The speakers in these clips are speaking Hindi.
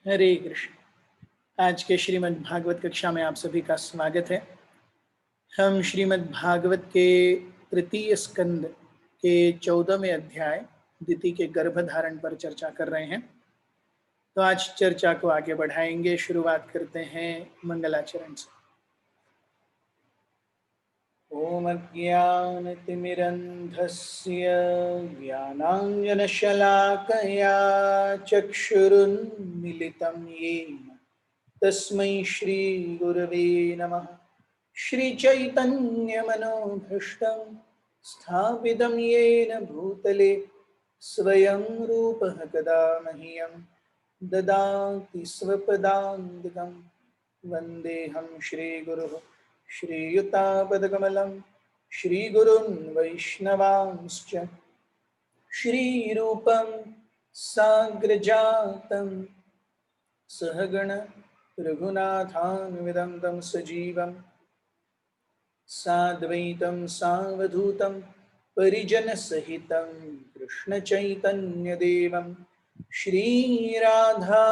हरे कृष्ण। आज के श्रीमद् भागवत कक्षा में आप सभी का स्वागत है। हम श्रीमद् भागवत के तृतीय स्कंद के 14वें अध्याय दिति के गर्भधारण पर चर्चा कर रहे हैं। तो आज चर्चा को आगे बढ़ाएंगे। शुरुआत करते हैं मंगलाचरण से। ओम अज्ञानतिमिरन्धस्य ज्ञानाञ्जनशलाकया चक्षुरुन्मिलितं येन तस्मै श्रीगुरवे नमः। श्रीचैतन्यमनोभीष्टं स्थापितं येन भूतले स्वयं रूपः कदा मह्यं ददाति स्वपदान्तिकं। वन्देऽहं श्रीगुरुः श्रीयुतापदकमलं श्रीगुरुन् वैष्णवांश्च श्रीरूपं साग्रजातं सहगण रघुनाथान्वितं तं सजीवं साद्वैतं सावधूतं परिजनसहितं कृष्णचैतन्यदेवं श्रीराधा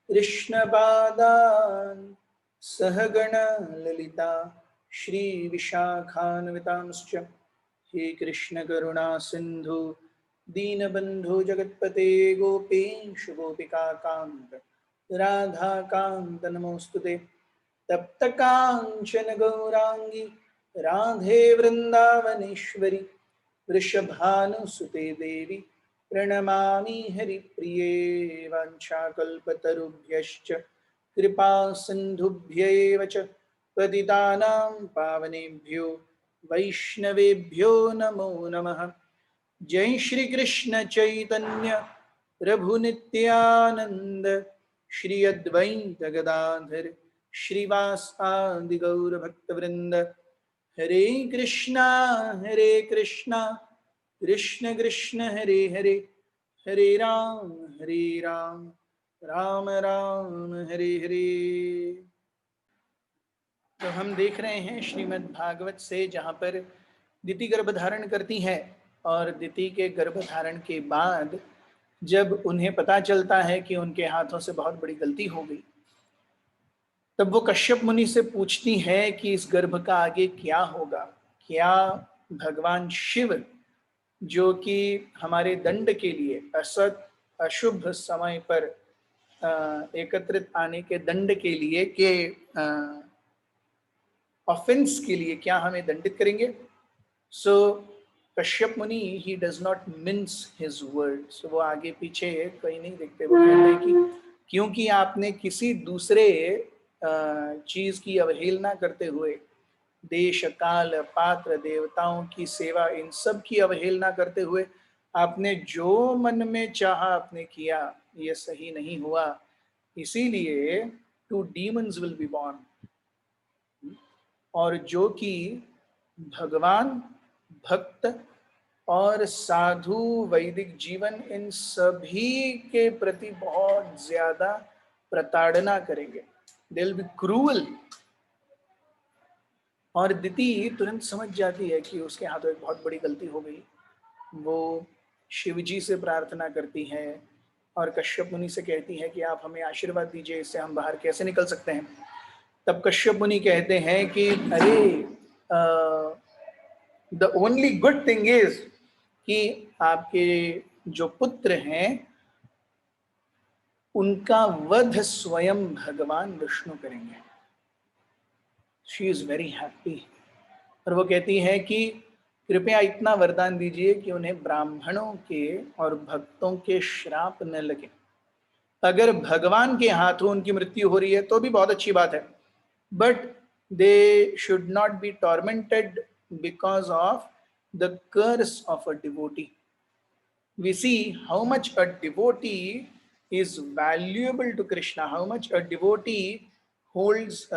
कृष्णपादान् सहगण ललिता श्रीविशाखान्वितांश्च। हे कृष्ण करुणा सिंधु दीनबंधु जगत्पते गोपेश गोपिकाकांत राधाकांत नमोस्तुते। तप्त कांचन गौरांगी राधे वृंदावनेश्वरी वृषभानुसुते देवी प्रणमामि हरिप्रिये। वाञ्छाकल्पतरुभ्यश्च कृपा सिन्धुभ्यैव च पतितानां पावनेभ्यो वैष्णवेभ्यो नमो नमः। जय श्री कृष्ण चैतन्य प्रभु नित्यानंद श्री अद्वैत गदाधर श्रीवासादि गौर भक्तवृंद। हरे कृष्णा कृष्ण कृष्ण हरे हरे, हरे राम राम राम हरे हरे। तो हम देख रहे हैं श्रीमद् भागवत से, जहाँ पर दिति गर्भधारण करती है और दिति के गर्भधारण के बाद जब उन्हें पता चलता है कि उनके हाथों से बहुत बड़ी गलती हो गई, तब वो कश्यप मुनि से पूछती है कि इस गर्भ का आगे क्या होगा। क्या भगवान शिव, जो कि हमारे दंड के लिए असत अशुभ समय पर एकत्रित आने के दंड के लिए के ऑफेंस के लिए क्या हमें दंडित करेंगे। So Kashyap Muni he does not mince his word. So वो आगे पीछे कहीं नहीं देखते। वो कहते हैं कि क्योंकि आपने किसी दूसरे चीज की अवहेलना करते हुए देश काल पात्र देवताओं की सेवा इन सब की अवहेलना करते हुए आपने जो मन में चाहा आपने किया, ये सही नहीं हुआ। इसीलिए 2 demons will be born। और जो कि भगवान, भक्त और साधु, वैदिक जीवन, इन सभी के प्रति बहुत ज्यादा प्रताड़ना करेंगे। They will be cruel. और दिति तुरंत समझ जाती है कि उसके हाथों एक बहुत बड़ी गलती हो गई। वो शिवजी से प्रार्थना करती है और कश्यप मुनि से कहती है कि आप हमें आशीर्वाद दीजिए, इससे हम बाहर कैसे निकल सकते हैं। तब कश्यप मुनि कहते हैं कि अरे, the only good thing is कि आपके जो पुत्र हैं उनका वध स्वयं भगवान विष्णु करेंगे। She is very happy. और वो कहती है कि कृपया इतना वरदान दीजिए कि उन्हें ब्राह्मणों के और भक्तों के श्राप न लगे। अगर भगवान के हाथों उनकी मृत्यु हो रही है तो भी बहुत अच्छी बात है, but they should not be tormented because of the curse of a devotee. We see how much a devotee is valuable to Krishna, how much a devotee holds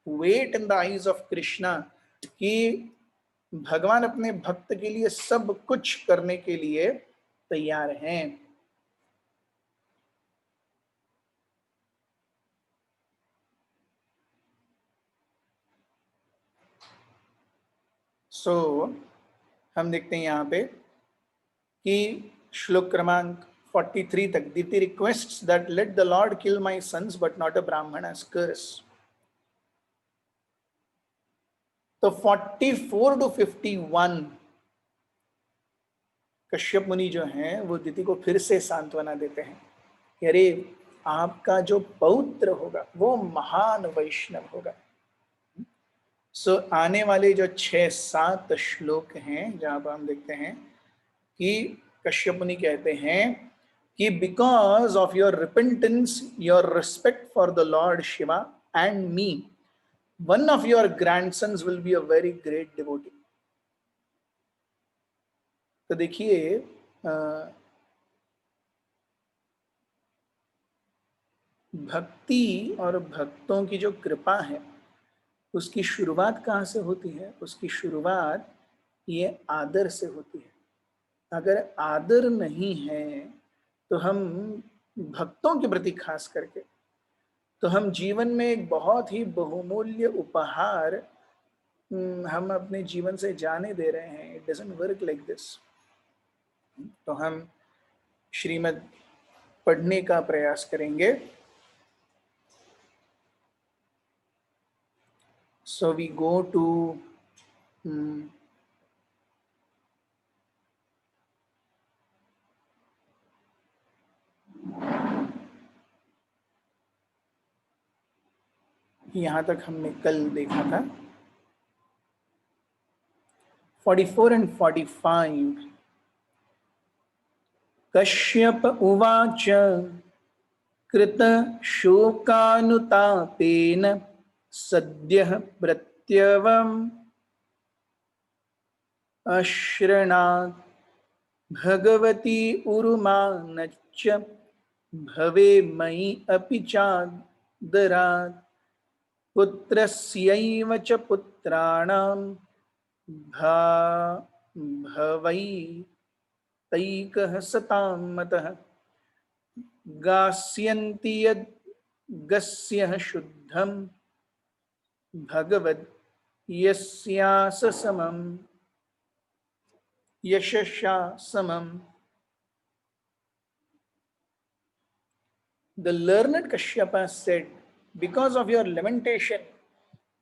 weight in the eyes of Krishna, कि भगवान अपने भक्त के लिए सब कुछ करने के लिए तैयार हैं। हम देखते हैं यहाँ पे कि श्लोक क्रमांक 43 तक Diti requests that let the Lord kill my sons but not a Brahmin as कर्स। तो 44 to 51 कश्यप मुनि जो हैं वो दिति को फिर से सांत्वना देते हैं कि अरे आपका जो पौत्र होगा वो महान वैष्णव होगा। सो आने वाले जो 6-7 श्लोक हैं जहां पर हम देखते हैं कि कश्यप मुनि कहते हैं कि because of your repentance, your respect for the Lord Shiva and me, one of your grandsons will be a very great devotee. तो देखिए भक्ति और भक्तों की जो कृपा है उसकी शुरुआत कहाँ से होती है? उसकी शुरुआत ये आदर से होती है। अगर आदर नहीं है तो हम भक्तों के प्रति खास करके तो हम जीवन में एक बहुत ही बहुमूल्य उपहार हम अपने जीवन से जाने दे रहे हैं। It doesn't work like this. तो हम श्रीमद् पढ़ने का प्रयास करेंगे। So we go to यहाँ तक हमने कल देखा था 44 and 45। कश्यप उवाच कृत शोकानुतापेन सद्यः प्रत्यवम् अश्रणात् भगवती उरुमानच्च भवे मयि अपि चादरात् पुत्रस्यैव च पुत्राणां भवैतैकः सतां मतः गास्यन्ति यद्गस्यः शुद्धं भगवद् यस्यास समं यशसा समम्। The learned Kashyapa said, because of your lamentation,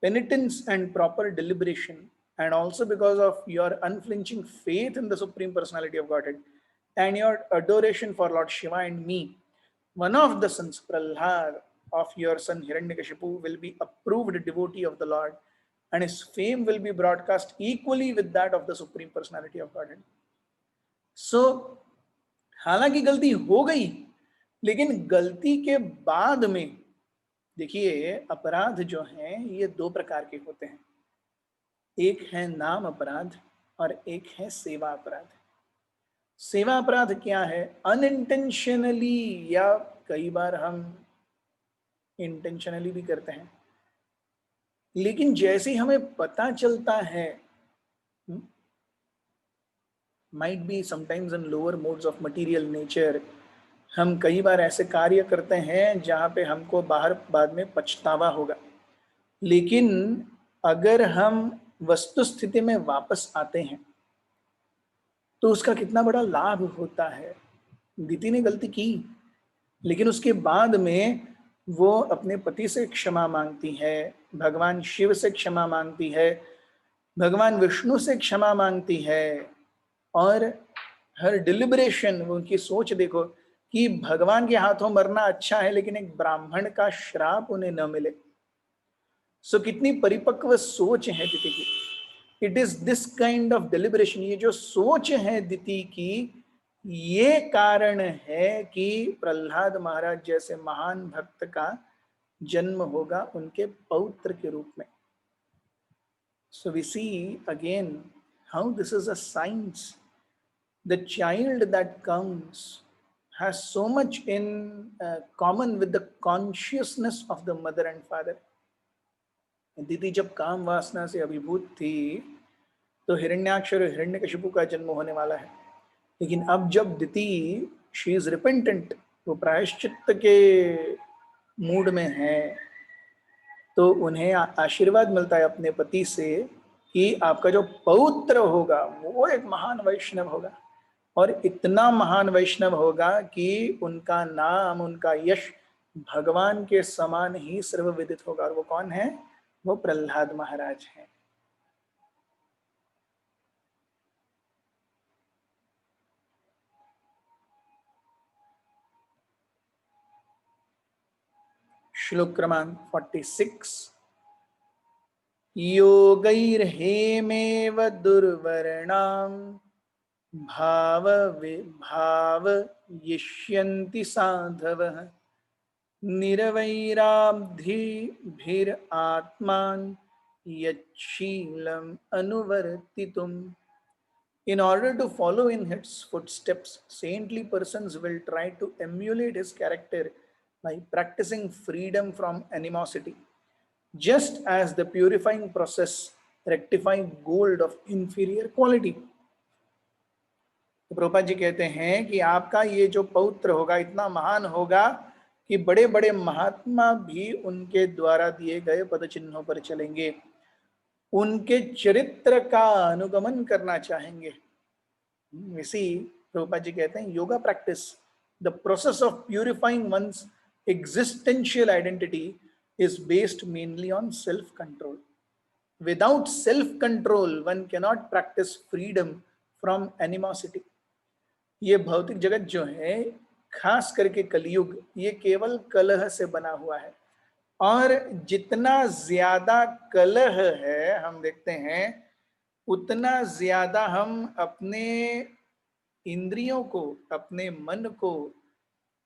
penitence and proper deliberation, and also because of your unflinching faith in the Supreme Personality of Godhead and your adoration for Lord Shiva and me, one of the sons, Prahlad, of your son Hiranyakashipu will be approved devotee of the Lord, and his fame will be broadcast equally with that of the Supreme Personality of Godhead. So, हालांकि गलती हो गई, लेकिन गलती के बाद में देखिए अपराध जो हैं ये दो प्रकार के होते हैं। एक है नाम अपराध और एक है सेवा अपराध। सेवा अपराध क्या है? अनइंटेंशनली या कई बार हम इंटेंशनली भी करते हैं, लेकिन जैसे ही हमें पता चलता है, might be sometimes in lower modes of material nature, हम कई बार ऐसे कार्य करते हैं जहां पे हमको बाहर बाद में पछतावा होगा, लेकिन अगर हम वस्तु स्थिति में वापस आते हैं तो उसका कितना बड़ा लाभ होता है। दिति ने गलती की, लेकिन उसके बाद में वो अपने पति से क्षमा मांगती है, भगवान शिव से क्षमा मांगती है, भगवान विष्णु से क्षमा मांगती है, और हर डिलिबरेशन, उनकी सोच देखो कि भगवान के हाथों मरना अच्छा है लेकिन एक ब्राह्मण का श्राप उन्हें न मिले। सो कितनी परिपक्व सोच है दिति की। It is this kind of डिलिबरेशन, ये जो सोच है दिति की, ये कारण है कि प्रहलाद महाराज जैसे महान भक्त का जन्म होगा उनके पौत्र के रूप में। So we see again how this is a science. The child that comes has so much in common with the consciousness of the mother and father. दिति जब काम वासना से अभिभूत थी तो हिरण्याक्ष और हिरण्यकशिपु का जन्म होने वाला है, लेकिन अब जब दिति शी इज रिपेंटेंट, वो प्रायश्चित्त के मूड में है, तो उन्हें आशीर्वाद मिलता है अपने पति से कि आपका जो पौत्र होगा वो एक महान वैष्णव होगा। और इतना महान वैष्णव होगा कि उनका नाम, उनका यश भगवान के समान ही सर्वविदित होगा। और वो कौन है? वो प्रहलाद महाराज हैं। श्लोक क्रमांक 46। योगैर्हेमेव दुर्वर्णां भाव विभाव यिष्यन्ति साधवः निर्वैराब्धिभिरात्मान् यच्छीलम् अनुवर्तितुम्। In order to follow in his footsteps, saintly persons will try to emulate his character by practicing freedom from animosity, just as the purifying process rectifies gold of inferior quality. तो प्रभुपाद जी कहते हैं कि आपका ये जो पौत्र होगा इतना महान होगा कि बड़े बड़े महात्मा भी उनके द्वारा दिए गए पद चिन्हों पर चलेंगे, उनके चरित्र का अनुगमन करना चाहेंगे। इसी प्रभुपाद जी कहते हैं yoga practice, the process of purifying one's existential identity is based mainly on self control. Without self control one cannot practice freedom from animosity. ये भौतिक जगत जो है, खास करके कलयुग, ये केवल कलह से बना हुआ है। और जितना ज्यादा कलह है हम देखते हैं, उतना ज्यादा हम अपने इंद्रियों को, अपने मन को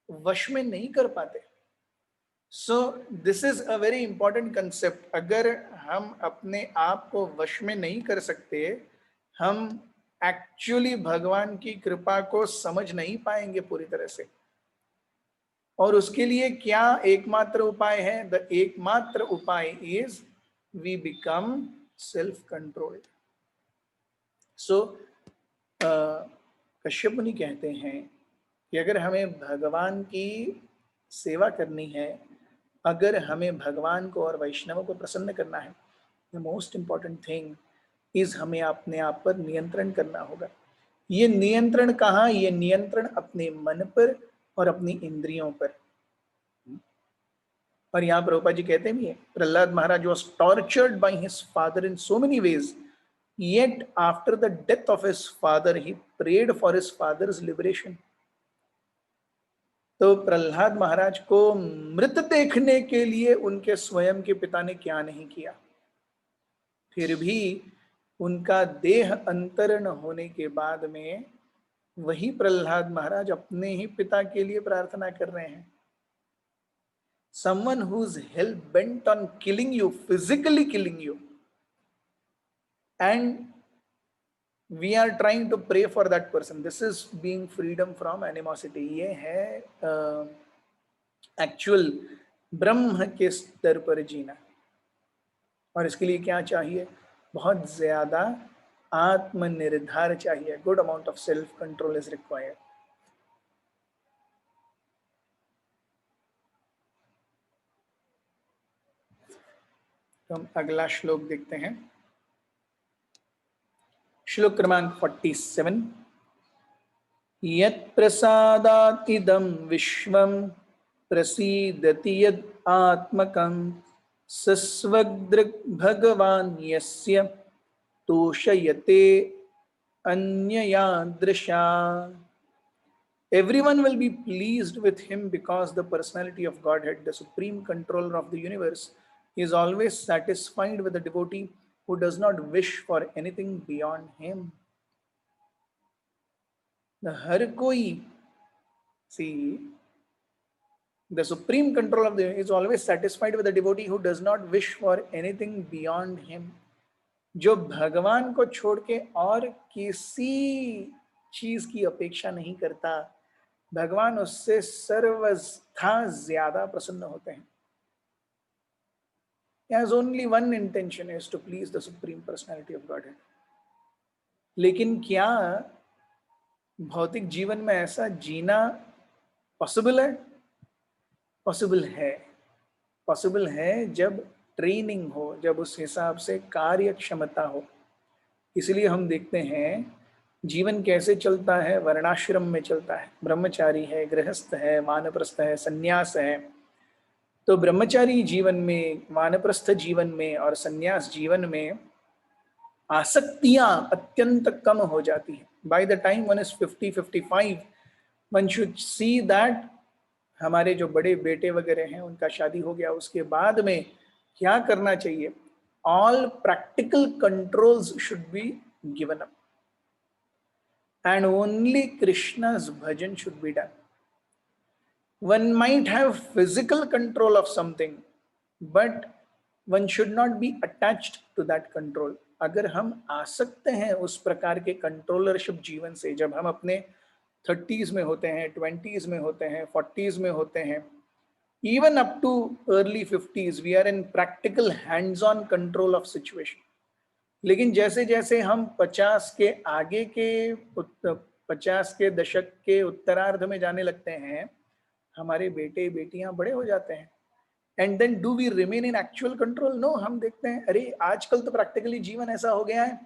वश में नहीं कर पाते। सो this is a very important concept. अगर हम अपने आप को वश में नहीं कर सकते, हम एक्चुअली भगवान की कृपा को समझ नहीं पाएंगे पूरी तरह से। और उसके लिए क्या एकमात्र उपाय है? द एकमात्र उपाय is we become self controlled. So Kashyap Muni कहते हैं कि अगर हमें भगवान की सेवा करनी है, अगर हमें भगवान को और वैष्णवों को प्रसन्न करना है, the most important thing is हमें अपने आप पर नियंत्रण करना होगा। ये नियंत्रण कहाँ? ये नियंत्रण अपने मन पर और अपनी इंद्रियों पर। और यहाँ प्रभुपाद जी कहते भी हैं, प्रहलाद महाराज was tortured by his father in so many ways, yet after the death of his father he prayed for his father's liberation. तो प्रहलाद महाराज को मृत देखने के लिए उनके स्वयं के पिता ने क्या नहीं किया, फिर भी उनका देह अंतरण होने के बाद में वही प्रहलाद महाराज अपने ही पिता के लिए प्रार्थना कर रहे हैं। Someone who's hell bent on killing you, physically killing you, and we are trying to pray for that person. This is being freedom from animosity. ये है एक्चुअल ब्रह्म के स्तर पर जीना। और इसके लिए क्या चाहिए? बहुत ज्यादा आत्मनिर्धार चाहिए। Good amount of self control is required. तो हम अगला श्लोक देखते हैं, श्लोक क्रमांक 47। यत् प्रसादात् इदं विश्वं प्रसीदति यद् आत्मकं सस्वदृक् भगवान् यस्य तोषयते अन्ययादृशा। Everyone will be pleased with him because the personality of Godhead, the supreme controller of the universe, is always satisfied with the devotee who does not wish for anything beyond him. The हर कोई, see, the supreme control of the universe is always satisfied with the devotee who does not wish for anything beyond him. जो भगवान को छोड़ के और किसी चीज की अपेक्षा नहीं करता, भगवान उससे सर्वथा ज्यादा प्रसन्न होते हैं। Has only one intention is to please the supreme personality of Godhead. लेकिन क्या भौतिक जीवन में ऐसा जीना पॉसिबल है? पॉसिबल है। पॉसिबल है जब ट्रेनिंग हो, जब उस हिसाब से कार्य क्षमता हो। इसलिए हम देखते हैं जीवन कैसे चलता है, वर्णाश्रम में चलता है, ब्रह्मचारी है, गृहस्थ है, वानप्रस्थ है, सन्यास है। तो ब्रह्मचारी जीवन में, वानप्रस्थ जीवन में और सन्यास जीवन में आसक्तियां अत्यंत कम हो जाती है। By the time one is 50-55 one should see that हमारे जो बड़े बेटे वगैरह हैं उनका शादी हो गया, उसके बाद में क्या करना चाहिए, all practical controls should be given up and only Krishna's bhajan should be done. One might have physical control of something, but one should not be attached to that control. अगर हम आसक्त हैं उस प्रकार के कंट्रोलरशिप जीवन से, जब हम अपने 30s में होते हैं, 20s में होते हैं, 40s में होते हैं, even up to early 50s, we are in practical hands-on control of situation. लेकिन जैसे जैसे हम 50 के आगे के 50 के दशक के उत्तरार्ध में जाने लगते हैं, हमारे बेटे बेटियां बड़े हो जाते हैं। And then do we remain in actual control? No. हम देखते हैं अरे आजकल तो प्रैक्टिकली जीवन ऐसा हो गया है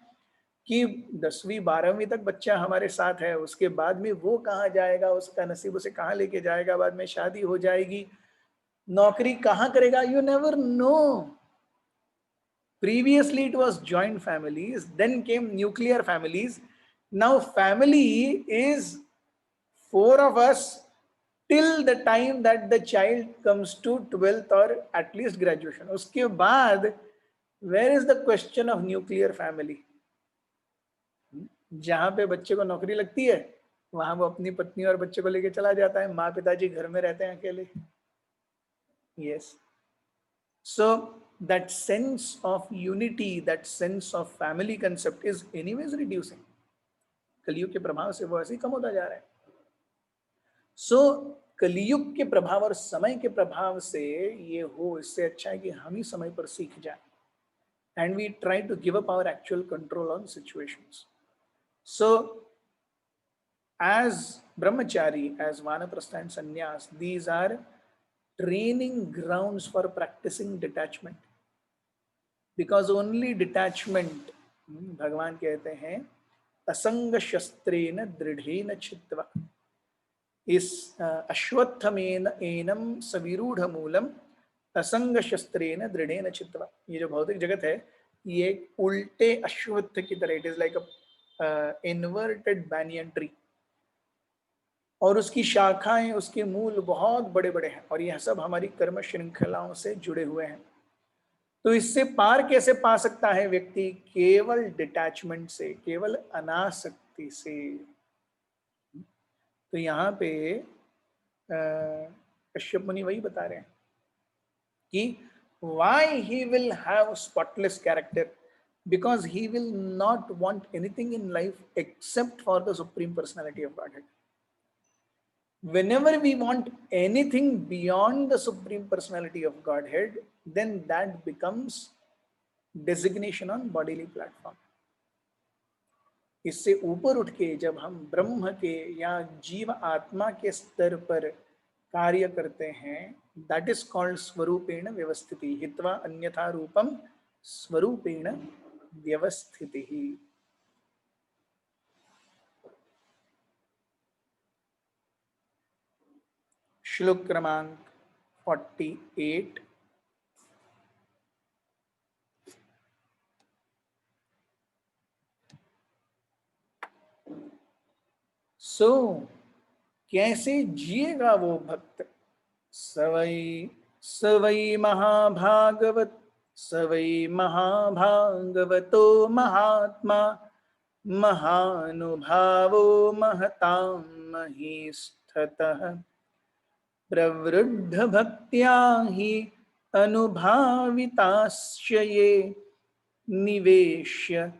कि 10वीं 12वीं तक बच्चा हमारे साथ है, उसके बाद में वो कहाँ जाएगा, उसका नसीब उसे कहाँ लेके जाएगा, बाद में शादी हो जाएगी, नौकरी कहाँ करेगा, you never know. Previously it was joint families, then came nuclear families. Now family is 4 of us till the time that the child comes to 12th or at least graduation. उसके बाद where is the question of nuclear family? जहाँ पे बच्चे को नौकरी लगती है वहां वो अपनी पत्नी और बच्चे को लेके चला जाता है, माँ पिताजी घर में रहते हैं अकेले। Yes. So that sense of unity, that sense of family concept is anyways reducing. कलयुग के प्रभाव से वो ऐसे ही कम होता जा रहा है। So कलयुग के प्रभाव और समय के प्रभाव से ये हो, इससे अच्छा है कि हम ही समय पर सीख जाएं and we try to give up our actual control on situations. So as brahmachari, as vanaprastha and sannyas, these are training grounds for practicing detachment. Because only detachment, भगवान कहते हैं असंग शस्त्रेण दृढ़ेन छित्त्वा, इस अश्वत्थमेन एनम सविरूढ़ मूलम असंग शस्त्रेण दृढ़ेन छित्त्वा। ये जो भौतिक जगत है ये उल्टे अश्वत्थ की तरह, it is like a inverted banyan tree, और उसकी शाखाएं, उसके मूल बहुत बड़े बड़े हैं, और यह सब हमारी कर्म श्रृंखलाओं से जुड़े हुए हैं। तो इससे पार कैसे पा सकता है व्यक्ति? केवल डिटैचमेंट से, केवल अनासक्ति से। तो यहाँ पे कश्यप मुनि वही बता रहे हैं कि why he will have spotless character, because he will not want anything in life except for the Supreme Personality of Godhead. Whenever we want anything beyond the Supreme Personality of Godhead, then that becomes designation on bodily platform. इससे ऊपर उठ के जब हम ब्रह्म के या जीव आत्मा के स्तर पर कार्य करते हैं, that is called स्वरूपेण व्यवस्थिति, हित्वा अन्यथा रूपम स्वरूपेण व्यवस्थिति। श्लोक क्रमांक 48। सो कैसे जिएगा वो भक्त? सवै महाभागवत, सवै महाभागवतो महात्मा, महानुभावो महतां महीस्थतः, प्रवृद्ध भक्त्या हि अनुभाविताश्च ये, निवेश्य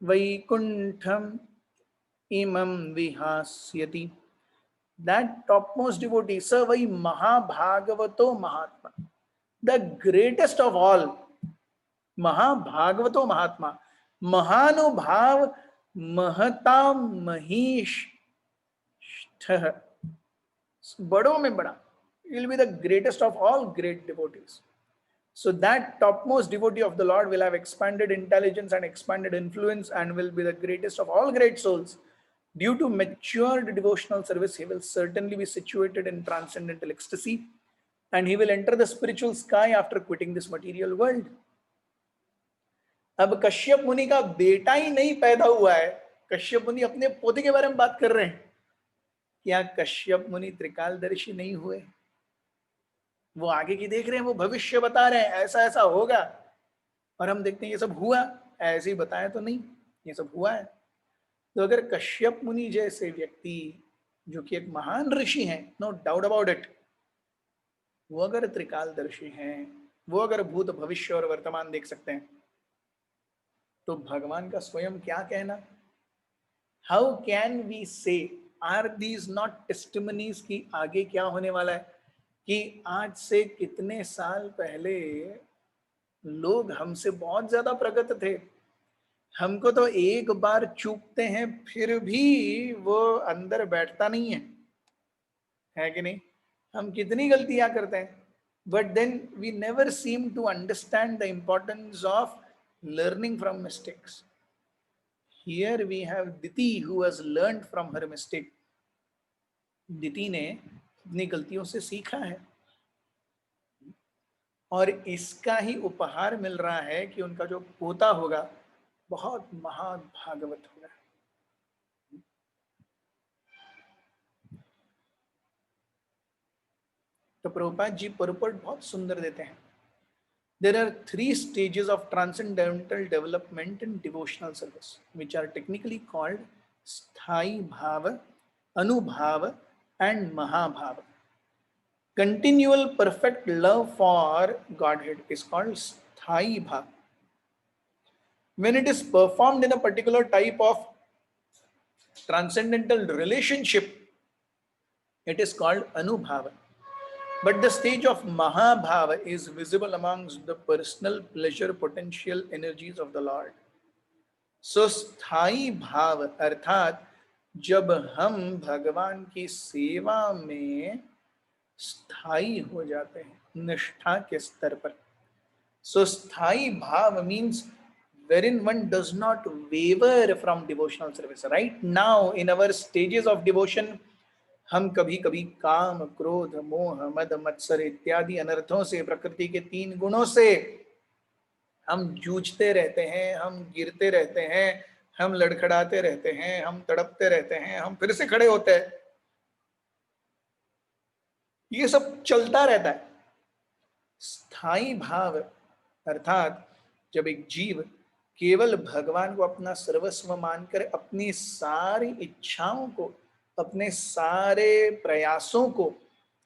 वैकुंठम इमं विहास्यति। That topmost devotee, Savai Mahabhagavato Mahatma, the greatest of all, Mahabhagavato Mahatma, Mahanubhav Mahatam Mahish, बड़ों में बड़ा, he will be the greatest of all great devotees. So that topmost devotee of the Lord will have expanded intelligence and expanded influence and will be the greatest of all great souls. Due to matured devotional service, he will certainly be situated in transcendental ecstasy, and he will enter the spiritual sky after quitting this material world. अब कश्यप मुनि का बेटा ही नहीं पैदा हुआ है, कश्यप मुनि अपने पोते के बारे में बात कर रहे हैं। क्या कश्यप मुनि त्रिकालदर्शी नहीं हुए? वो आगे की देख रहे हैं, वो भविष्य बता रहे हैं ऐसा ऐसा होगा, और हम देखते हैं ये सब हुआ, ऐसे ही बताया तो नहीं, ये सब हुआ है। तो अगर कश्यप मुनि जैसे व्यक्ति जो कि एक महान ऋषि हैं, नो डाउट अबाउट इट, वो अगर त्रिकालदर्शी हैं, वो अगर भूत भविष्य और वर्तमान देख सकते हैं, तो भगवान का स्वयं क्या कहना? हाउ कैन वी से, आर दीज नॉट टेस्टिमनीज की आगे क्या होने वाला है, कि आज से कितने साल पहले लोग हमसे बहुत ज्यादा प्रगत थे, हमको तो एक बार चूकते हैं फिर भी वो अंदर बैठता नहीं है कि नहीं? हम कितनी गलतियां करते हैं, but then we never seem to understand the importance of learning from mistakes. Here we have Diti who has learned from her mistake. दिति ने अपनी गलतियों से सीखा है, और इसका ही उपहार मिल रहा है कि उनका जो पोता होगा बहुत महान भागवत होगा। तो प्रभुपाद जी purport बहुत सुंदर देते हैं। There are 3 stages of transcendental development in devotional service, which are technically called Sthai Bhava, Anubhava, and Mahabhava. Continual perfect love for Godhead is called Sthai Bhava. When it is performed in a particular type of transcendental relationship, it is called Anubhava. But the stage of Mahabhava is visible amongst the personal pleasure potential energies of the Lord. So स्थाई भाव अर्थात जब हम भगवान की सेवा में स्थाई हो जाते हैं निष्ठा के स्तर पर, so स्थाई भाव means wherein one does not waver from devotional service. Right now in our stages of devotion, हम कभी कभी काम, क्रोध, मोह, मद, मत्सर इत्यादि अनर्थों से, प्रकृति के 3 गुणों से हम जूझते रहते हैं, हम गिरते रहते हैं, हम लड़खड़ाते रहते हैं, हम तड़पते रहते हैं, हम फिर से खड़े होते हैं, ये सब चलता रहता है। स्थायी भाव अर्थात जब एक जीव केवल भगवान को अपना सर्वस्व मानकर अपनी सारी इच्छाओं को, अपने सारे प्रयासों को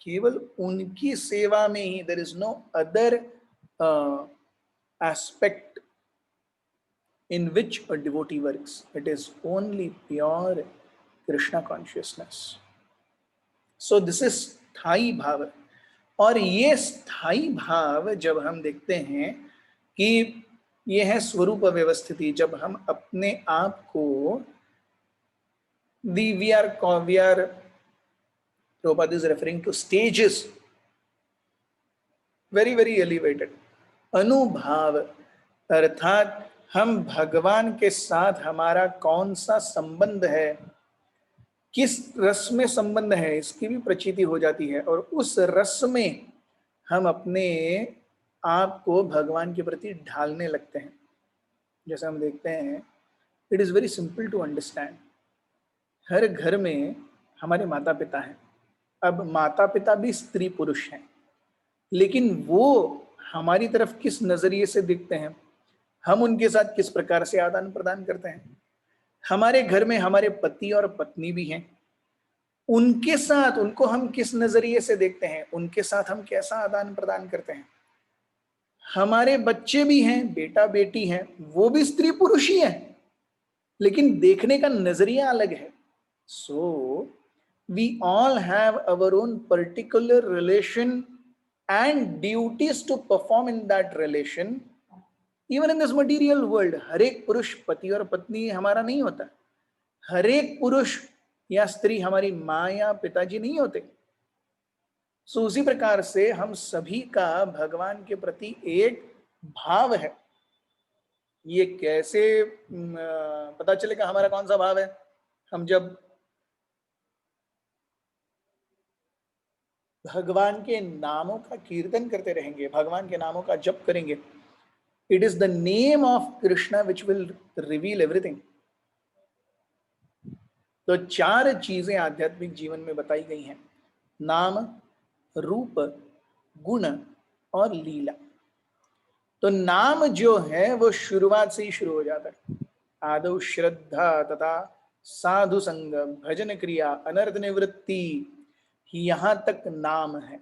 केवल उनकी सेवा में ही, there is no other aspect in which a devotee works, it is only pure Krishna consciousness. So this is स्थायी भाव। और ये स्थायी भाव जब हम देखते हैं कि ये है स्वरूप व्यवस्थिति, जब हम अपने आप को we are Prabhupada is referring to stages, very very elevated. अनुभव अर्थात हम भगवान के साथ हमारा कौन सा संबंध है, किस रस में संबंध है, इसकी भी प्रचीति हो जाती है, और उस रस में हम अपने आप को भगवान के प्रति ढालने लगते हैं। जैसे हम देखते हैं, it is very simple to understand. हर घर में हमारे माता पिता हैं। अब माता पिता भी स्त्री पुरुष हैं, लेकिन वो हमारी तरफ किस नजरिए से देखते हैं, हम उनके साथ किस प्रकार से आदान प्रदान करते हैं। हमारे घर में हमारे पति और पत्नी भी हैं, उनके साथ उनको हम किस नजरिए से देखते हैं, उनके साथ हम कैसा आदान प्रदान करते हैं। हमारे बच्चे भी हैं, बेटा बेटी हैं, वो भी स्त्री पुरुष ही हैं, लेकिन देखने का नजरिया अलग है। So we all have our own particular relation and duties to perform in that relation. Even in this material world, हर एक पुरुष पति और पत्नी हमारा नहीं होता, हर एक पुरुष या स्त्री हमारी माँ या पिताजी नहीं होते। सो उसी प्रकार से हम सभी का भगवान के प्रति एक भाव है। ये कैसे पता चलेगा हमारा कौन सा भाव है? हम जब भगवान के नामों का कीर्तन करते रहेंगे, भगवान के नामों का जप करेंगे, it is the name of Krishna which will reveal everything. तो चार चीजें आध्यात्मिक जीवन में बताई गई हैं, नाम, रूप, गुण और लीला। तो नाम जो है वो शुरुआत से ही शुरू हो जाता है, आदौ श्रद्धा तथा साधु संग भजन क्रिया अनर्थ निवृत्ति, यहां तक नाम है।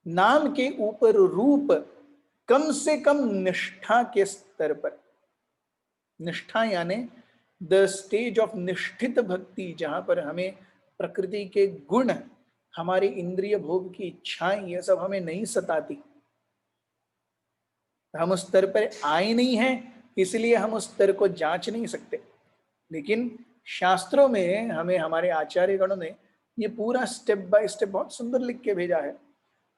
नाम के ऊपर रूप, कम से कम निष्ठा के स्तर पर, निष्ठा यानी द स्टेज ऑफ निष्ठित भक्ति, जहां पर हमें प्रकृति के गुण, हमारी इंद्रिय भोग की इच्छाएं, ये सब हमें नहीं सताती, हम उस स्तर पर आए नहीं हैं, इसलिए हम उस स्तर को जांच नहीं सकते। लेकिन शास्त्रों में हमें हमारे आचार्य गणों ने ये पूरा स्टेप बाय स्टेप बहुत सुंदर लिख के भेजा है।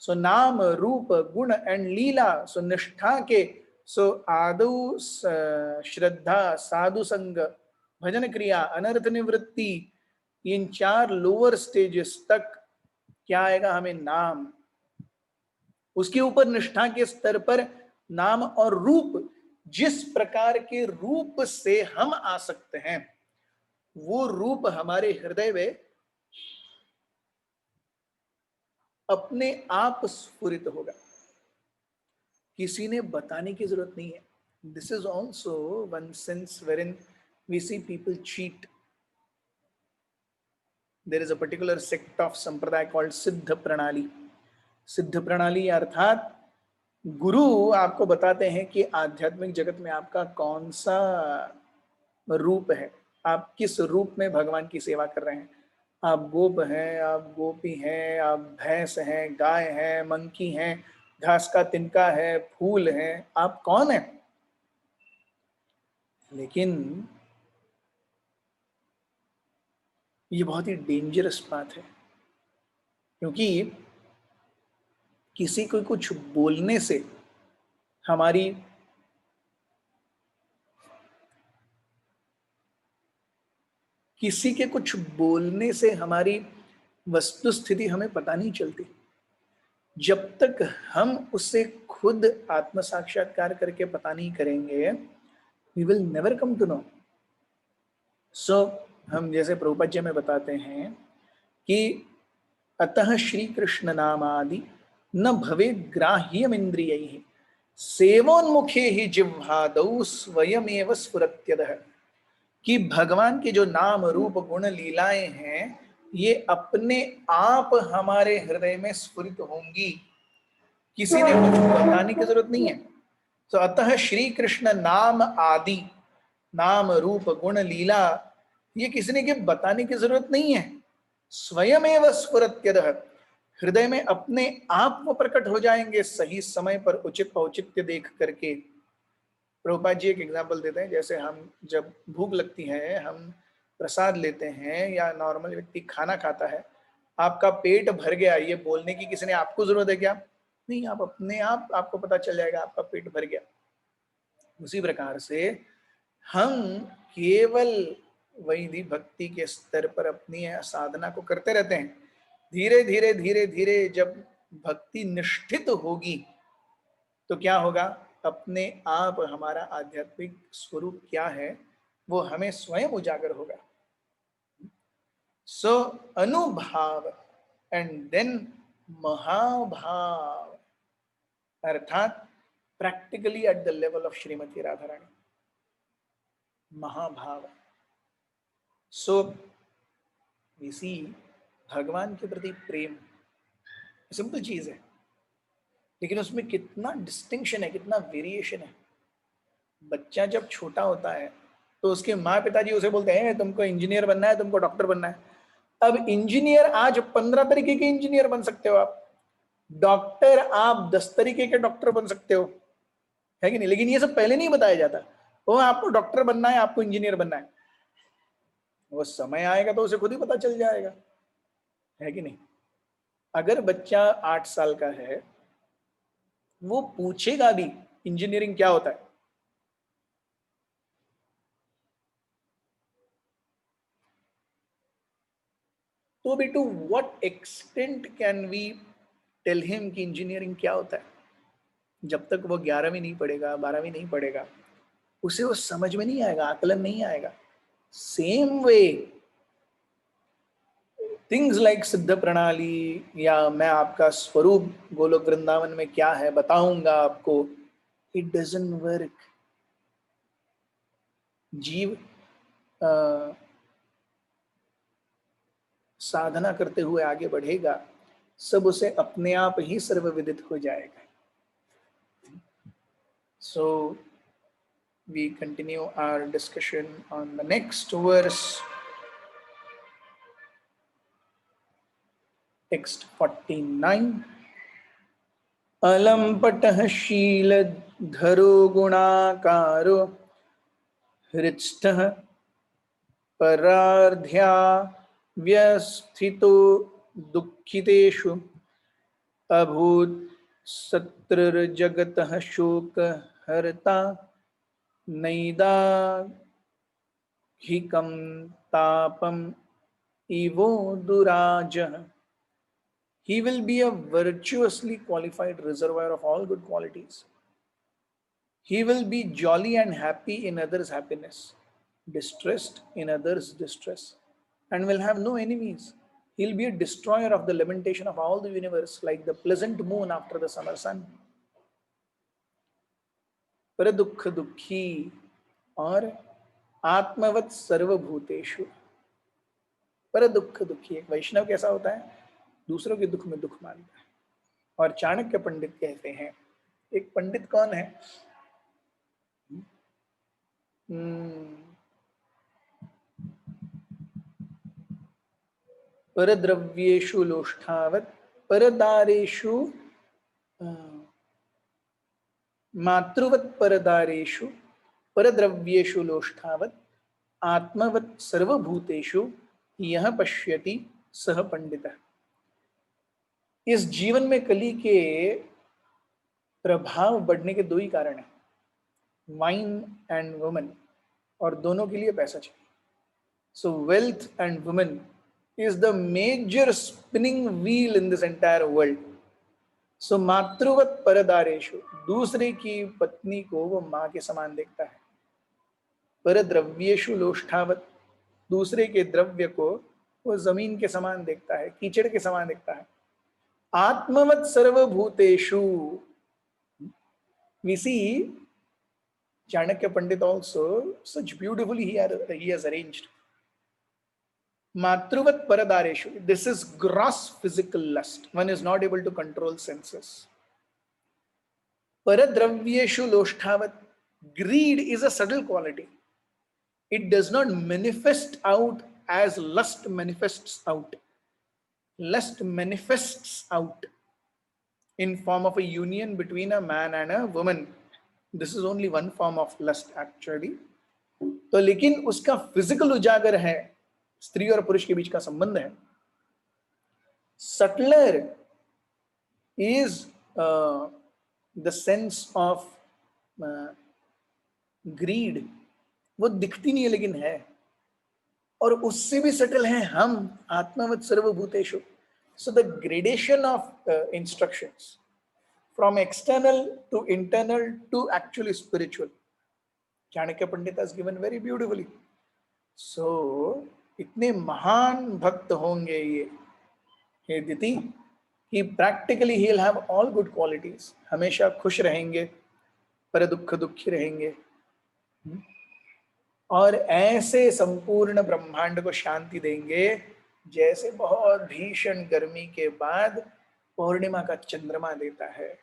सो नाम, रूप, गुण एंड लीला, सो निष्ठा के, सो आदौ श्रद्धा, साधु संग, भजन क्रिया, अनर्थ निवृत्ति, इन चार लोअर स्टेजेस तक क्या आएगा, हमें नाम। उसके ऊपर निष्ठा के स्तर पर नाम और रूप, जिस प्रकार के रूप से हम आ सकते हैं वो रूप हमारे हृदय में अपने आप स्फुरित होगा, किसी ने बताने की जरूरत नहीं है। This is also one sense wherein we see people cheat. There is a particular sect of संप्रदाय कॉल्ड सिद्ध प्रणाली। सिद्ध प्रणाली अर्थात गुरु आपको बताते हैं कि आध्यात्मिक जगत में आपका कौन सा रूप है, आप किस रूप में भगवान की सेवा कर रहे हैं। आप गोप हैं, आप गोपी हैं, आप भैंस हैं, गाय हैं, मंकी हैं, घास का तिनका है, फूल हैं, आप कौन हैं। लेकिन ये बहुत ही डेंजरस बात है, क्योंकि किसी को कुछ बोलने से हमारी किसी के कुछ बोलने से हमारी वस्तु स्थिति हमें पता नहीं चलती। जब तक हम उससे खुद आत्म साक्षात्कार करके पता नहीं करेंगे, we will never come to know. So हम जैसे प्रभुपाद जी में बताते हैं कि अतः श्री कृष्ण नामादि न भवे ग्राह्यम इंद्रिय सेवोन्मुखे ही जिह्वादौ स्वयमेव स्फुरत्यदः, कि भगवान के जो नाम, रूप, गुण, लीलाएं हैं ये अपने आप हमारे हृदय में स्फुरित होंगी, किसी ने कुछ बताने की जरूरत नहीं है। तो अतः श्री कृष्ण नाम आदि, नाम, रूप, गुण, लीला, ये किसी ने के बताने की जरूरत नहीं है, स्वयमेव स्फुरत्यदः, हृदय में अपने आप वो प्रकट हो जाएंगे सही समय पर, उचित औचित्य देख करके। प्रभुपाद जी एक एग्जाम्पल देते हैं, जैसे हम जब भूख लगती है, हम प्रसाद लेते हैं या नॉर्मल व्यक्ति खाना खाता है, आपका पेट भर गया ये बोलने की किसी ने आपको जरूरत है क्या? नहीं, आप अपने आप आपको पता चल जाएगा आपका पेट भर गया। उसी प्रकार से हम केवल वैधि भक्ति के स्तर पर अपनी साधना को करते रहते हैं। धीरे धीरे धीरे धीरे जब भक्ति निष्ठित होगी तो क्या होगा, अपने आप हमारा आध्यात्मिक स्वरूप क्या है वो हमें स्वयं उजागर होगा। सो अनुभाव एंड देन महाभाव, अर्थात practically at the level of Shrimati Radha Rani, महाभाव। सो वी सी भगवान के प्रति प्रेम सिंपल चीज है, लेकिन उसमें कितना डिस्टिंक्शन है, कितना वेरिएशन है। बच्चा जब छोटा होता है तो उसके माँ पिताजी उसे बोलते हैं तुमको इंजीनियर बनना है, तुमको डॉक्टर बनना है। अब इंजीनियर आज 15 तरीके के इंजीनियर बन सकते हो आप, डॉक्टर आप 10 तरीके के डॉक्टर बन सकते हो, है कि नहीं? लेकिन ये सब पहले नहीं बताया जाता, वो आपको डॉक्टर बनना है, आपको इंजीनियर बनना है, वो समय आएगा तो उसे खुद ही पता चल जाएगा, है कि नहीं? अगर बच्चा 8 साल का है, वो पूछेगा भी इंजीनियरिंग क्या होता है, तो बेटू what extent can we tell him कि इंजीनियरिंग क्या होता है? जब तक वो 11वीं नहीं पढ़ेगा, 12वीं नहीं पढ़ेगा, उसे वो समझ में नहीं आएगा, आकलन नहीं आएगा। सेम वे थिंग्स लाइक सिद्ध प्रणाली या मैं आपका स्वरूप गोलोक वृंदावन में क्या है बताऊंगा आपको, इट डजंट वर्क। जीव साधना करते हुए आगे बढ़ेगा, सब उसे अपने आप ही सर्वविदित हो जाएगा। सो we continue our discussion on the next verse, text 49. अलम्पटः शीलधरो गुणाकारो हृष्टः परार्ध्या व्यस्थितो दुःखितेषु अभूत् शत्रुर्जगतः शोकहर्ता नैदाघिकं तापम् इवो दुराजः. He will be a virtuously qualified reservoir of all good qualities. He will be jolly and happy in others' happiness, distressed in others' distress, and will have no enemies. He'll be a destroyer of the lamentation of all the universe, like the pleasant moon after the summer sun. पर दुख दुखी और आत्मवत सर्वभूतेषु. पर दुख दुखी, एक वैष्णव कैसा होता है? दूसरों के दुख में दुख मानता है. और चाणक्य पंडित कहते हैं, एक पंडित कौन है? परद्रव्येषु लोष्ठावत् परदारेषु मातृवत् परदारेषु परद्रव्येषु लोष्ठावत् आत्मवत् सर्वभूतेषु यह पश्यति सह पंडितः. इस जीवन में कली के प्रभाव बढ़ने के दो ही कारण हैं, वाइन एंड वुमेन, और दोनों के लिए पैसा चाहिए. सो wealth and women is the major spinning wheel in this entire world. So मातृवत परदारेशु, दूसरे की पत्नी को वो माँ के समान देखता है. परद्रव्येषु लोष्ठावत, दूसरे के द्रव्य को वो जमीन के समान देखता है, कीचड़ के समान देखता है. आत्मवत सर्वभूतेषु, we see Chanakya Pandit also such beautifully he has arranged. Matruvat paradareshu. This is gross physical lust. One is not able to control senses. Paradravyeshu loshtavat. Greed is a subtle quality. It does not manifest out as lust manifests out. Lust manifests out in form of a union between a man and a woman. This is only one form of lust actually. तो लेकिन उसका फिजिकल उजागर है, स्त्री और पुरुष के बीच का संबंध है. Subtler is the sense of greed. वो दिखती नहीं है लेकिन है. और उससे भी सटल है हम, आत्मवत सर्वभूतेषु. So the gradation of instructions from external to internal to actually spiritual, Chanakya Pandit has given very beautifully. So इतने महान भक्त होंगे ये हे दिति कि practically he'll have all good qualities. हमेशा खुश रहेंगे, पर दुख दुखी रहेंगे, और ऐसे संपूर्ण ब्रह्मांड को शांति देंगे जैसे बहुत भीषण गर्मी के बाद पूर्णिमा का चंद्रमा देता है.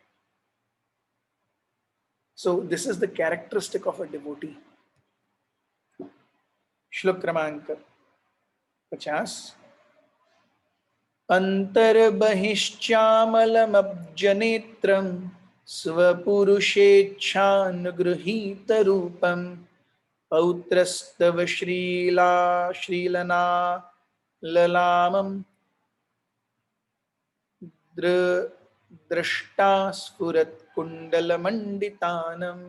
So this is the characteristic of a devotee. श्लोक क्रमांक 50. अंतर्बहिश्चामलमब्जनेत्रं स्वपुरुषेच्छानुगृहीतरूपं पौत्रस्तव श्रीलना ललामं दृष्टा स्फुरत् कुण्डलमण्डितानं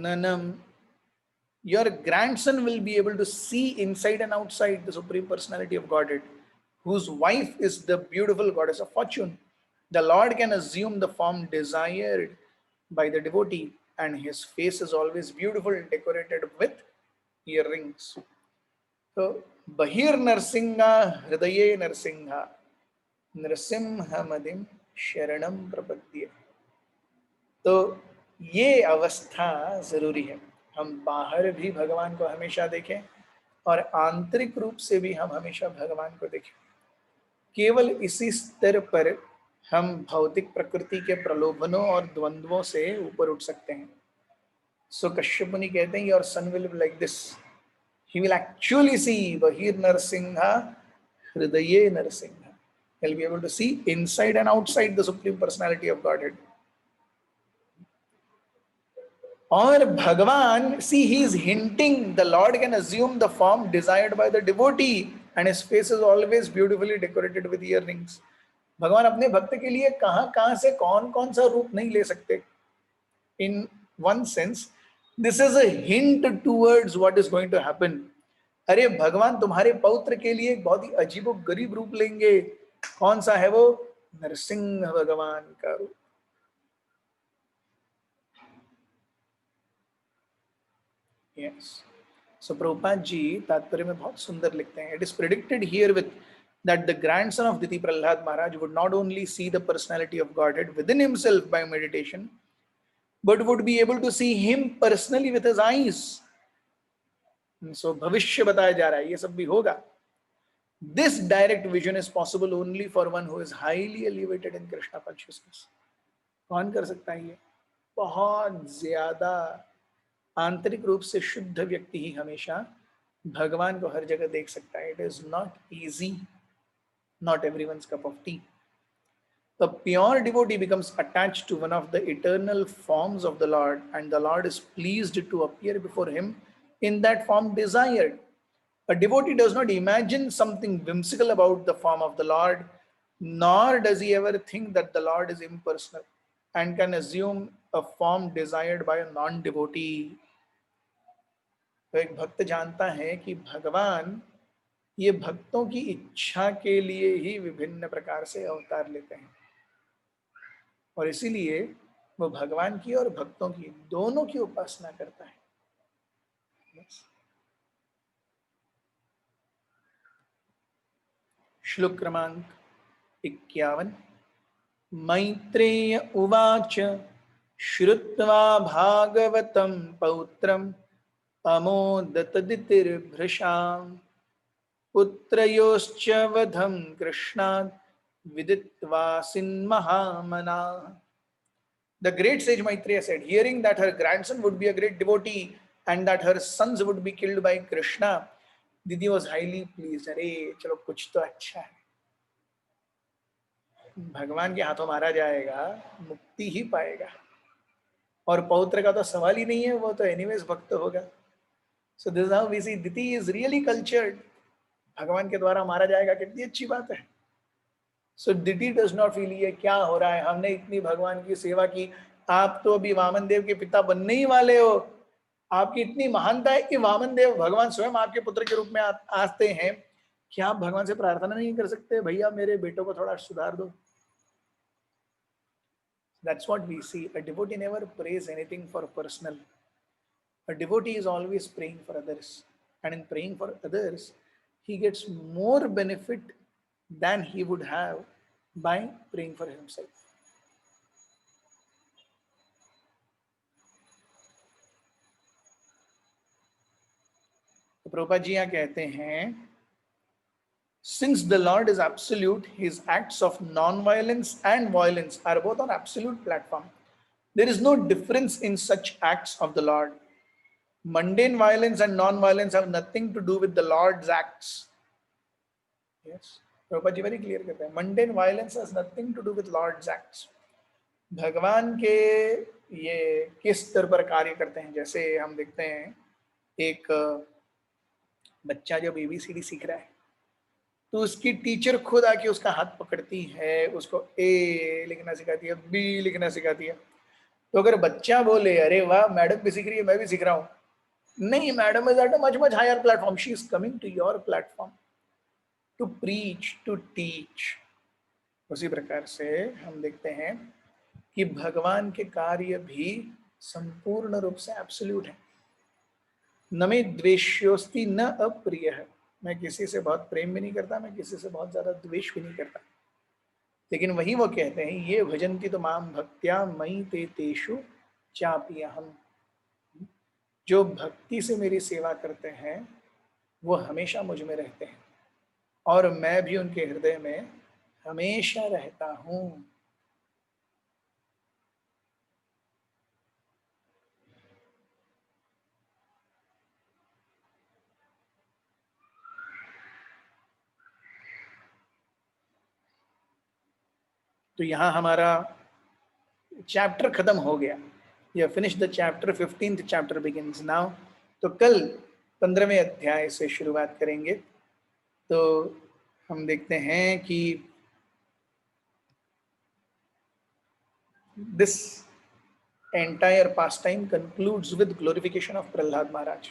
ननं your grandson will be able to see inside and outside the Supreme Personality of Godhead, whose wife is the beautiful goddess of fortune. The Lord can assume the form desired by the devotee, and his face is always beautiful, decorated with earrings. So, Bahir Narsingha Hridaye Narsingha Nrsimha Madim Sharanam Prapadye. तो ये अवस्था जरूरी है, हम बाहर भी भगवान को हमेशा देखें और आंतरिक रूप से भी हम हमेशा भगवान को देखें। केवल इसी स्तर पर हम भौतिक प्रकृति के प्रलोभनों और द्वंद्वों से ऊपर उठ सकते हैं। सो कश्यप मुनि कहते हैं your son will be like this, he will actually see Bahir Narsimha Hridaye Narsimha. He'll be able to see inside and outside the Supreme Personality of Godhead. और भगवान, see he is hinting the Lord can assume the form desired by the devotee and his face is always beautifully decorated with earrings. भगवान अपने भक्त के लिए कहां कहां से कौन कौन सा रूप नहीं ले सकते. In one sense, this is a hint towards what is going to happen. अरे भगवान तुम्हारे पौत्र के लिए एक बहुत ही अजीबो गरीब रूप लेंगे. कौन सा है वो? नरसिंह भगवान का रूप. Yes. So Prabhupada ji तात्पर्य में बहुत सुंदर लिखते हैं. It is predicted herewith that the grandson of Diti Prahlad Maharaj would not only see the personality of Godhead within himself by meditation, but would be able to see him personally with his eyes. So भविष्य बताया जा रहा है, ये सब भी होगा. This direct vision is possible only for one who is highly elevated in Krishna consciousness. कौन कर सकता है ये? बहुत ज्यादा आंतरिक रूप से शुद्ध व्यक्ति ही हमेशा भगवान को हर जगह देख सकता है. It is not easy, not everyone's cup of tea. A pure devotee becomes attached to one of the eternal forms of the Lord, and the Lord is pleased to appear before him in that form desired. A devotee does not imagine something whimsical about the form of the Lord, nor does he ever think that the Lord is impersonal and can assume a form desired by a non-devotee. तो एक भक्त जानता है कि भगवान ये भक्तों की इच्छा के लिए ही विभिन्न प्रकार से अवतार लेते हैं, और इसीलिए वो भगवान की और भक्तों की दोनों की उपासना करता है. श्लोक क्रमांक 51. मैत्रेय उवाच श्रुत्वा भागवतं पौत्रम् अमोदतदितिर्भृशाम् पुत्रयोश्च वधं कृष्णात् विदित्वा सिन्महामनाः. The great sage Maitreya said, hearing that her grandson would be a great devotee and that her sons would be killed by Krishna, Didi was highly pleased. अरे चलो कुछ तो अच्छा है, भगवान के हाथों मारा जाएगा, मुक्ति ही पाएगा, और पौत्र का तो सवाल ही नहीं है, वो तो एनीवेज भक्त होगा. So this is how we see Diti is really cultured. भगवान के द्वारा मारा जाएगा, कितनी अच्छी बात है. So Diti does not feel ये क्या हो रहा है, हमने इतनी भगवान की सेवा की, आप तो अभी वामन देव के पिता बनने ही वाले हो, आपकी इतनी महानता है कि वामन देव भगवान स्वयं आपके पुत्र के रूप में आते हैं, क्या आप भगवान से प्रार्थना नहीं कर सकते, भैया मेरे बेटों को थोड़ा सुधार दो. That's what we see. A devotee never prays anything for personal. A devotee is always praying for others, and in praying for others, he gets more benefit than he would have by praying for himself. तो प्रभुपाद जी यहाँ कहते हैं, since the Lord is absolute, his acts of non-violence and violence are both on absolute platform. There is no difference in such acts of the Lord. Mundane violence and non-violence have nothing to do with the Lord's acts. Yes, Prabhupada ji very clear कहते हैं, mundane violence has nothing to do with Lord's acts. भगवान के ये किस स्तर पर कार्य करते हैं, जैसे हम देखते हैं एक बच्चा जब ABCD सीख रहा है तो उसकी टीचर खुद आके उसका हाथ पकड़ती है, उसको ए लिखना सिखाती है, बी लिखना सिखाती है. तो अगर बच्चा बोले अरे वाह मैडम भी सीख रही है, मैं भी सीख रहा हूँ, नहीं, madam is at a much higher platform, she is coming to your platform to preach to teach. उसी प्रकार से हम देखते हैं कि भगवान के कार्य भी संपूर्ण रूप से एब्सोल्यूट है। न मे द्वेष्योस्ति न अप्रिय है, मैं किसी से बहुत प्रेम भी नहीं करता, मैं किसी से बहुत ज्यादा द्वेष भी नहीं करता। लेकिन वही वो कहते हैं, ये भजन्ति तो माम भक्त्या मयि ते तेषु चापि अहम्। जो भक्ति से मेरी सेवा करते हैं वो हमेशा मुझ में रहते हैं और मैं भी उनके हृदय में हमेशा रहता हूं। तो यहाँ हमारा चैप्टर खत्म हो गया। यह finish the chapter, 15th chapter begins now. तो कल 15वें अध्याय से शुरुआत करेंगे। तो हम देखते हैं कि this entire pastime concludes with glorification of Prahlad Maharaj.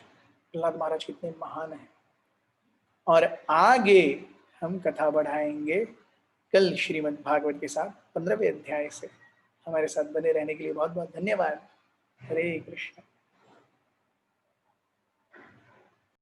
Prahlad Maharaj कितने महान हैं। और आगे हम कथा बढ़ाएंगे कल श्रीमद् भागवत के साथ 15वें अध्याय से। हमारे साथ बने रहने के लिए बहुत बहुत धन्यवाद। हरे कृष्ण।